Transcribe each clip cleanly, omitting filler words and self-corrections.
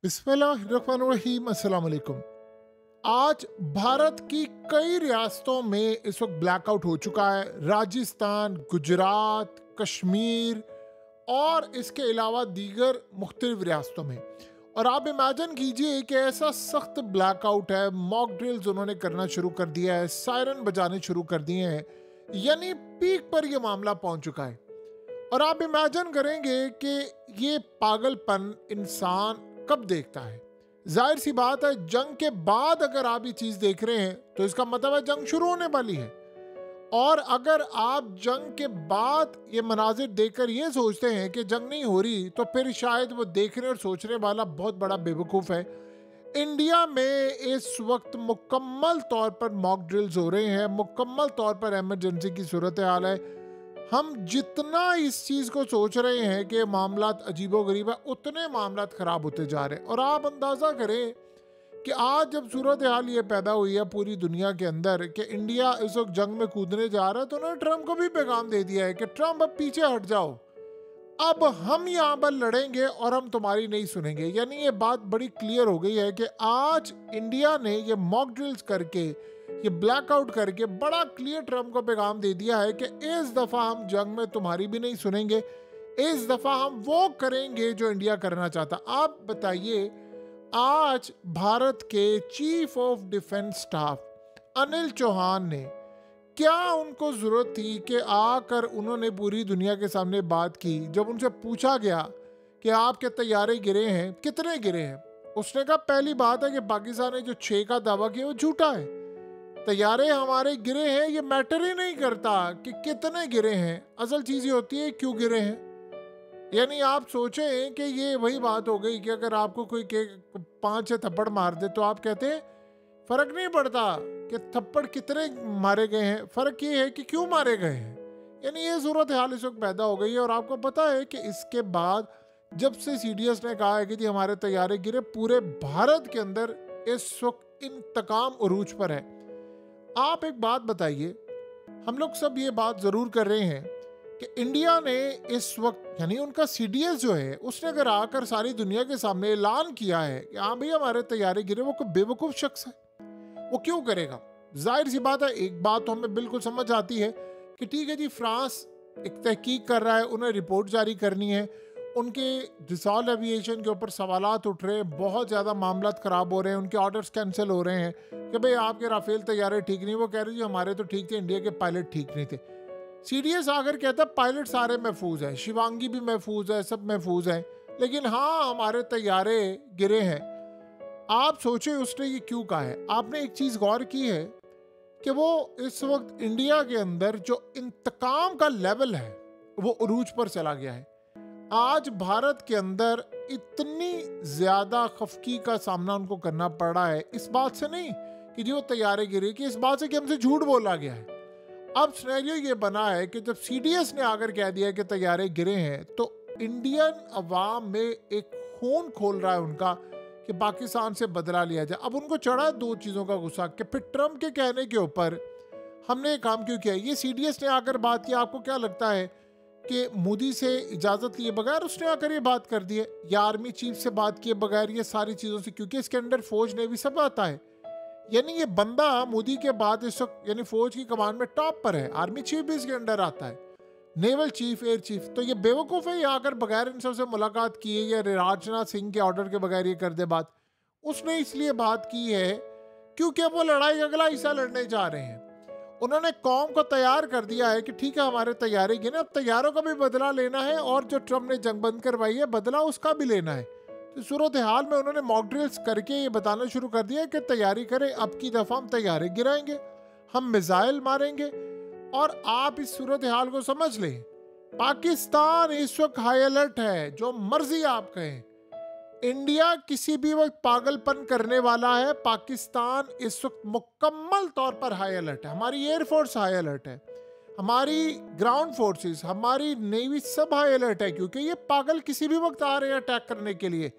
बिस्मिल्लाहिर्रहमानिर्रहीम, अस्सलाम वालेकुम। आज भारत की कई रियासतों में इस वक्त ब्लैकआउट हो चुका है। राजस्थान, गुजरात, कश्मीर और इसके अलावा दीगर मुख्तलिफ रियासतों में। और आप इमेजिन कीजिए कि ऐसा सख्त ब्लैकआउट है, मॉक ड्रिल्स उन्होंने करना शुरू कर दिया है, सायरन बजाने शुरू कर दिए हैं, यानी पीक पर यह मामला पहुंच चुका है। और आप इमेजिन करेंगे कि ये पागलपन इंसान कब देखता है। जाहिर सी बात है, जंग के बाद अगर आप ये चीज देख रहे हैं तो इसका मतलब है जंग शुरू होने वाली है। और अगर आप जंग के बाद ये मनाजिर देखकर ये सोचते हैं कि जंग नहीं हो रही, तो फिर शायद वो देखने और सोचने वाला बहुत बड़ा बेवकूफ़ है। इंडिया में इस वक्त मुकम्मल तौर पर मॉक ड्रिल्स हो रहे हैं, मुकम्मल तौर पर इमरजेंसी की सूरत हाल है। हम जितना इस चीज़ को सोच रहे हैं कि मामलात अजीबोगरीब है, उतने मामलात ख़राब होते जा रहे हैं। और आप अंदाज़ा करें कि आज जब सूरत हाल ये पैदा हुई है पूरी दुनिया के अंदर कि इंडिया इस वक्त जंग में कूदने जा रहा है, तो उन्होंने ट्रंप को भी पैगाम दे दिया है कि ट्रंप अब पीछे हट जाओ, अब हम यहाँ पर लड़ेंगे और हम तुम्हारी नहीं सुनेंगे। यानी ये बात बड़ी क्लियर हो गई है कि आज इंडिया ने ये मॉक ड्रिल्स करके, ये ब्लैकआउट करके बड़ा क्लियर ट्रंप को पैगाम दे दिया है कि इस दफ़ा हम जंग में तुम्हारी भी नहीं सुनेंगे, इस दफ़ा हम वो करेंगे जो इंडिया करना चाहता। आप बताइए, आज भारत के chief of defence staff Anil Chauhan ने, क्या उनको जरूरत थी कि आकर उन्होंने पूरी दुनिया के सामने बात की? जब उनसे पूछा गया कि आपके तैयारे गिरे हैं, कितने गिरे हैं, उसने कहा पहली बात है कि पाकिस्तान ने जो 6 का दावा किया वो झूठा है। तैयारे हमारे गिरे हैं, ये मैटर ही नहीं करता कि कितने गिरे हैं, असल चीज़ ये होती है क्यों गिरे हैं। यानी आप सोचें कि ये वही बात हो गई कि अगर आपको कोई के 5 थप्पड़ मार दे तो आप कहते हैं फर्क नहीं पड़ता कि थप्पड़ कितने मारे गए हैं, फर्क ये है कि क्यों मारे गए हैं। यानी ये सूरत हाल इस वक्त पैदा हो गई है। और आपको पता है कि इसके बाद जब से सीडीएस ने कहा है कि जी हमारे तैयारे गिरे, पूरे भारत के अंदर इस वक्त इंतकाम उरूज पर है। आप एक बात बताइए, हम लोग सब ये बात जरूर कर रहे हैं कि इंडिया ने इस वक्त, यानी उनका सीडीएस जो है, उसने अगर आकर सारी दुनिया के सामने ऐलान किया है कि हाँ भाई हमारे तैयारे गिरे, वो कोई बेवकूफ शख्स है, वो क्यों करेगा? जाहिर सी बात है, एक बात तो हमें बिल्कुल समझ आती है कि ठीक है जी, फ्रांस एक तहकीक कर रहा है, उन्हें रिपोर्ट जारी करनी है, उनके डिसॉल्व एविएशन के ऊपर सवालात उठ रहे हैं, बहुत ज़्यादा मामला ख़राब हो रहे हैं, उनके ऑर्डर्स कैंसिल हो रहे हैं कि भाई आपके राफेल तैयारे ठीक नहीं। वो कह रहे जी हमारे तो ठीक थे, इंडिया के पायलट ठीक नहीं थे। सीडीएस आकर कहता है पायलट सारे महफूज हैं, शिवांगी भी महफूज है, सब महफूज हैं, लेकिन हाँ हमारे तैयारे गिरे हैं। आप सोचें उसने ये क्यों कहा है? आपने एक चीज़ गौर की है कि वो इस वक्त इंडिया के अंदर जो इंतकाम का लेवल है वो उरूज पर चला गया है। आज भारत के अंदर इतनी ज्यादा खफकी का सामना उनको करना पड़ रहा है, इस बात से नहीं कि जी वो तैयारे गिरे, कि इस बात से कि हमसे झूठ बोला गया है। अब सिनेरियो ये बना है कि जब सीडीएस ने आकर कह दिया कि तैयारे गिरे हैं, तो इंडियन अवाम में एक खून खोल रहा है उनका कि पाकिस्तान से बदला लिया जाए। अब उनको चढ़ा दो चीज़ों का गुस्सा कि फिर ट्रंप के कहने के ऊपर हमने ये काम क्यों किया। ये सीडीएस ने आकर बात की, आपको क्या लगता है कि मोदी से इजाज़त लिए बगैर उसने आकर ये बात कर दी है, या आर्मी चीफ से बात किए बगैर, ये सारी चीज़ों से, क्योंकि इसके अंदर फौज नेवी सब आता है। यानी ये बंदा मोदी के बाद इस वक्त यानी फौज की कमान में टॉप पर है, आर्मी चीफ भी इसके अंडर आता है, नेवल चीफ, एयर चीफ। तो ये बेवकूफ़ है, ये आकर बगैर इन सबसे मुलाकात किए या राजनाथ सिंह के ऑर्डर के बगैर ये कर दे बात। उसने इसलिए बात की है क्योंकि वो लड़ाई अगला हिस्सा लड़ने जा रहे हैं। उन्होंने कौम को तैयार कर दिया है कि ठीक है हमारे तैयारे गिने, अब तैयारों का भी बदला लेना है, और जो ट्रंप ने जंग बंद करवाई है बदला उसका भी लेना है। तो सूरत हाल में उन्होंने मॉक ड्रिल्स करके ये बताना शुरू कर दिया कि तैयारी करें, अब की दफ़ा हम तैयारे गिराएंगे, हम मिसाइल मारेंगे। और आप इस सूरत हाल को समझ लें, पाकिस्तान इस वक्त हाई अलर्ट है, जो मर्जी आप कहें। इंडिया किसी भी वक्त पागलपन करने वाला है, पाकिस्तान इस वक्त मुकम्मल तौर पर हाई अलर्ट है। हमारी एयरफोर्स हाई अलर्ट है, हमारी ग्राउंड फोर्सेस, हमारी नेवी सब हाई अलर्ट है, क्योंकि ये पागल किसी भी वक्त आ रहे हैं अटैक करने के लिए।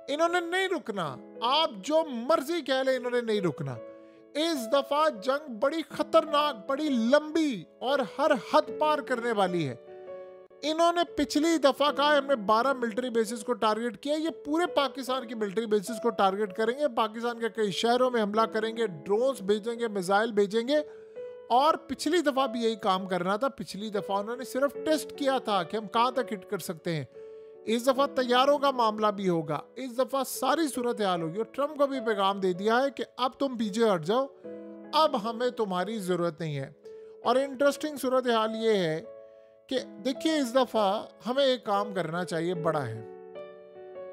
इन्होंने नहीं रुकना, आप जो मर्जी कह ले, इन्होंने नहीं रुकना। इस दफा जंग बड़ी खतरनाक, बड़ी लंबी और हर हद पार करने वाली है। इन्होंने पिछली दफा कहा हमने 12 मिलिट्री बेसिस को टारगेट किया, ये पूरे पाकिस्तान की मिलिट्री बेसिस को टारगेट करेंगे, पाकिस्तान के कई शहरों में हमला करेंगे, ड्रोन्स भेजेंगे, मिसाइल भेजेंगे। और पिछली दफा भी यही काम करना था। पिछली दफा उन्होंने सिर्फ टेस्ट किया था कि हम कहां तक हिट कर सकते हैं। इस दफा तैयारों का मामला भी होगा, इस दफा सारी सूरत हाल होगी। और ट्रम्प को भी पैगाम दे दिया है कि अब तुम पीछे हट जाओ, अब हमें तुम्हारी जरूरत नहीं है। और इंटरेस्टिंग सूरत हाल ये है कि देखिए इस दफा हमें एक काम करना चाहिए, बड़ा है।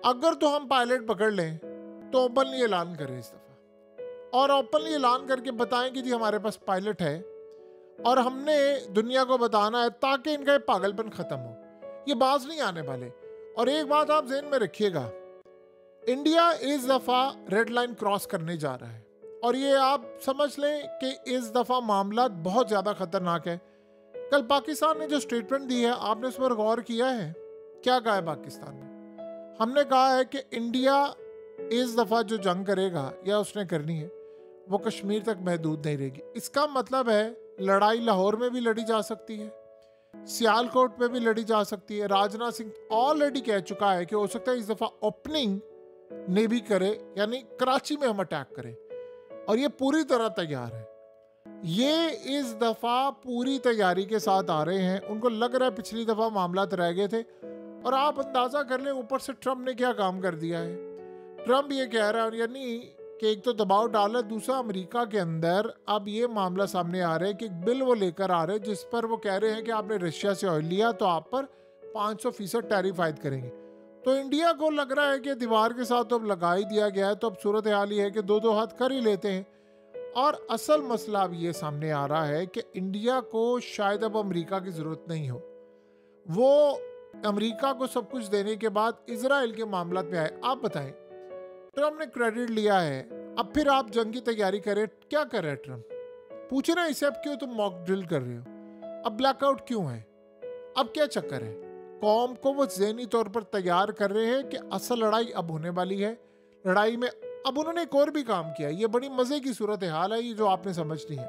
अगर तो हम पायलट पकड़ लें तो ओपनली ऐलान करें इस दफा, और ओपनली ऐलान करके बताएं कि जी हमारे पास पायलट है और हमने दुनिया को बताना है, ताकि इनका ये पागलपन खत्म हो, ये बाज नहीं आने वाले। और एक बात आप ज़हन में रखिएगा, इंडिया इस दफा रेड लाइन क्रॉस करने जा रहा है, और ये आप समझ लें कि इस दफा मामला बहुत ज्यादा खतरनाक है। कल पाकिस्तान ने जो स्टेटमेंट दी है, आपने उस पर गौर किया है? क्या कहा है पाकिस्तान ने? हमने कहा है कि इंडिया इस दफा जो जंग करेगा या उसने करनी है वो कश्मीर तक महदूद नहीं रहेगी। इसका मतलब है लड़ाई लाहौर में भी लड़ी जा सकती है, सियालकोट में भी लड़ी जा सकती है। राजनाथ सिंह ऑलरेडी कह चुका है कि हो सकता है इस दफा ओपनिंग नेवी करे, यानी कराची में हम अटैक करें, और ये पूरी तरह तैयार है। ये इस दफा पूरी तैयारी के साथ आ रहे हैं। उनको लग रहा है पिछली दफा मामला रह गए थे, और आप अंदाजा कर लें ऊपर से ट्रम्प ने क्या काम कर दिया है। ट्रम्प ये कह रहा है, यानी कि एक तो दबाव डाला, दूसरा अमेरिका के अंदर अब ये मामला सामने आ रहा है कि एक बिल वो लेकर आ रहे हैं जिस पर वो कह रहे हैं कि आपने रशिया से ऑयल लिया तो आप पर 500% टैरिफ आयद करेंगे। तो इंडिया को लग रहा है कि दीवार के साथ तो अब लगा ही दिया गया है, तो अब सूरत हाल ये है कि दो हाथ कर ही लेते हैं। और असल मसला अब ये सामने आ रहा है कि इंडिया को शायद अब अमेरिका की ज़रूरत नहीं हो। वो अमेरिका को सब कुछ देने के बाद इजराइल के मामला में आए। आप बताएं, ट्रम्प ने क्रेडिट लिया है, अब फिर आप जंग की तैयारी करें। क्या कर रहे हैं ट्रम्प? पूछे ना इसे, अब क्यों तुम मॉक ड्रिल कर रहे हो, अब ब्लैकआउट क्यों है, अब क्या चक्कर है? कौम को वो ज़हनी तौर पर तैयार कर रहे हैं कि असल लड़ाई अब होने वाली है। लड़ाई में अब उन्होंने एक और भी काम किया, ये बड़ी मजे की सूरत हाल है, ये जो आपने समझनी है।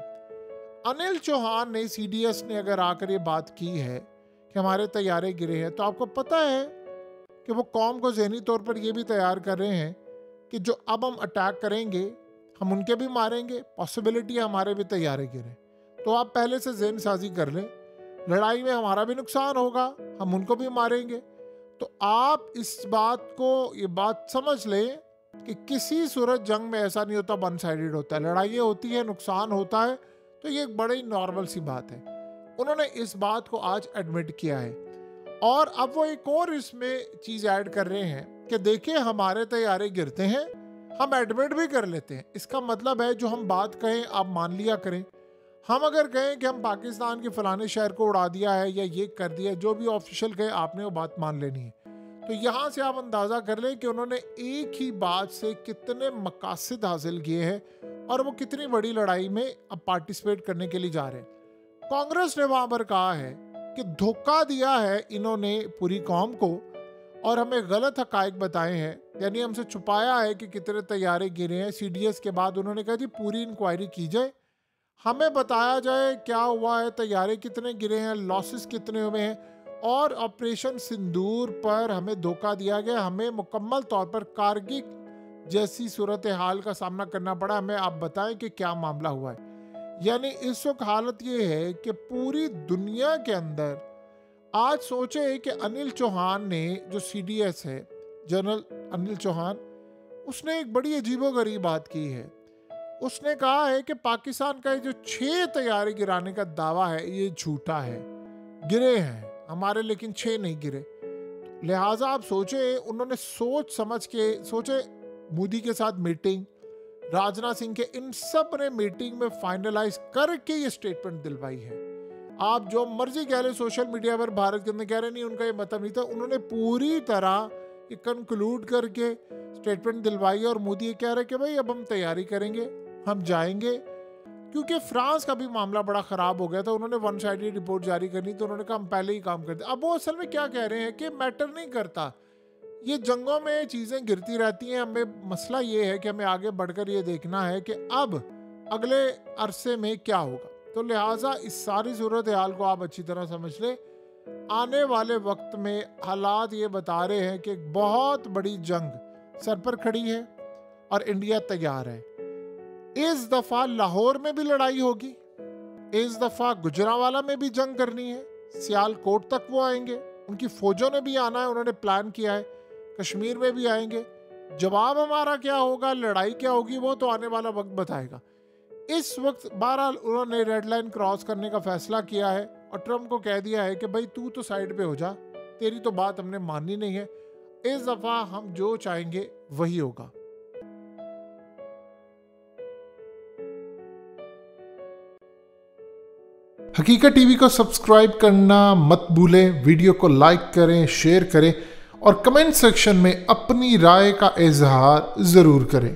अनिल चौहान ने, CDS ने अगर आकर ये बात की है कि हमारे तैयारे गिरे हैं, तो आपको पता है कि वो कौम को ज़हनी तौर पर ये भी तैयार कर रहे हैं कि जो अब हम अटैक करेंगे हम उनके भी मारेंगे, पॉसिबिलिटी है हमारे भी तैयारे गिरे। तो आप पहले से ज़हन साजी कर लें, लड़ाई में हमारा भी नुकसान होगा, हम उनको भी मारेंगे। तो आप इस बात को, ये बात समझ लें कि किसी सूरत जंग में ऐसा नहीं होता वन साइडेड होता है, लड़ाइयाँ होती है, नुकसान होता है, तो ये एक बड़ी नॉर्मल सी बात है। उन्होंने इस बात को आज एडमिट किया है, और अब वो एक और इसमें चीज़ ऐड कर रहे हैं कि देखिए हमारे तैयारे गिरते हैं, हम एडमिट भी कर लेते हैं। इसका मतलब है जो हम बात कहें आप मान लिया करें। हम अगर कहें कि हम पाकिस्तान के फलाने शहर को उड़ा दिया है या ये कर दिया, जो भी ऑफिशियल कहे आपने वो बात मान लेनी है। तो यहाँ से आप अंदाज़ा कर लें कि उन्होंने एक ही बात से कितने मकासद हासिल किए हैं और वो कितनी बड़ी लड़ाई में अब पार्टिसिपेट करने के लिए जा रहे हैं। कांग्रेस ने वहाँ पर कहा है कि धोखा दिया है इन्होंने पूरी कौम को और हमें गलत हकायक बताए हैं, यानी हमसे छुपाया है कि कितने तैयारे गिरे हैं। CDS के बाद उन्होंने कहा जी पूरी इंक्वायरी की जाए, हमें बताया जाए क्या हुआ है, तैयारे कितने गिरे हैं, लॉसेस कितने हुए हैं, और ऑपरेशन सिंदूर पर हमें धोखा दिया गया, हमें मुकम्मल तौर पर कारगिल जैसी सूरत हाल का सामना करना पड़ा, हमें आप बताएं कि क्या मामला हुआ है। यानी इस वक्त हालत ये है कि पूरी दुनिया के अंदर आज सोचे कि अनिल चौहान ने, जो CDS है, जनरल अनिल चौहान, उसने एक बड़ी अजीबोगरीब बात की है। उसने कहा है कि पाकिस्तान का जो 6 तैयारे गिराने का दावा है ये झूठा है, गिरे हैं हमारे लेकिन 6 नहीं गिरे। लिहाजा आप सोचे, उन्होंने सोच समझ के सोचे, मोदी के साथ मीटिंग, राजनाथ सिंह के, इन सब ने मीटिंग में फाइनलाइज करके ये स्टेटमेंट दिलवाई है। आप जो मर्जी कह रहे सोशल मीडिया पर भारत के अंदर कह रहे नहीं, उनका ये मतलब नहीं था, उन्होंने पूरी तरह ये कंक्लूड करके स्टेटमेंट दिलवाई। और मोदी ये कह रहे कि भाई अब हम तैयारी करेंगे, हम जाएंगे, क्योंकि फ्रांस का भी मामला बड़ा ख़राब हो गया था, उन्होंने वन साइडेड रिपोर्ट जारी करनी, तो उन्होंने कहा हम पहले ही काम कर दिया। अब वो असल में क्या कह रहे हैं कि मैटर नहीं करता, ये जंगों में चीज़ें गिरती रहती हैं, हमें मसला ये है कि हमें आगे बढ़कर ये देखना है कि अब अगले अरसे में क्या होगा। तो लिहाजा इस सारी सूरत हाल को आप अच्छी तरह समझ लें। आने वाले वक्त में हालात ये बता रहे हैं कि एक बहुत बड़ी जंग सर पर खड़ी है और इंडिया तैयार है। इस दफा लाहौर में भी लड़ाई होगी, इस दफा गुजरांवाला में भी जंग करनी है, सियालकोट तक वो आएंगे, उनकी फौजों ने भी आना है, उन्होंने प्लान किया है, कश्मीर में भी आएंगे। जवाब हमारा क्या होगा, लड़ाई क्या होगी, वो तो आने वाला वक्त बताएगा। इस वक्त बहरहाल उन्होंने रेड लाइन क्रॉस करने का फैसला किया है और ट्रम्प को कह दिया है कि भाई तू तो साइड पे हो जा, तेरी तो बात हमने माननी नहीं है, इस दफा हम जो चाहेंगे वही होगा। हकीकत टीवी को सब्सक्राइब करना मत भूलें, वीडियो को लाइक करें, शेयर करें और कमेंट सेक्शन में अपनी राय का इजहार जरूर करें।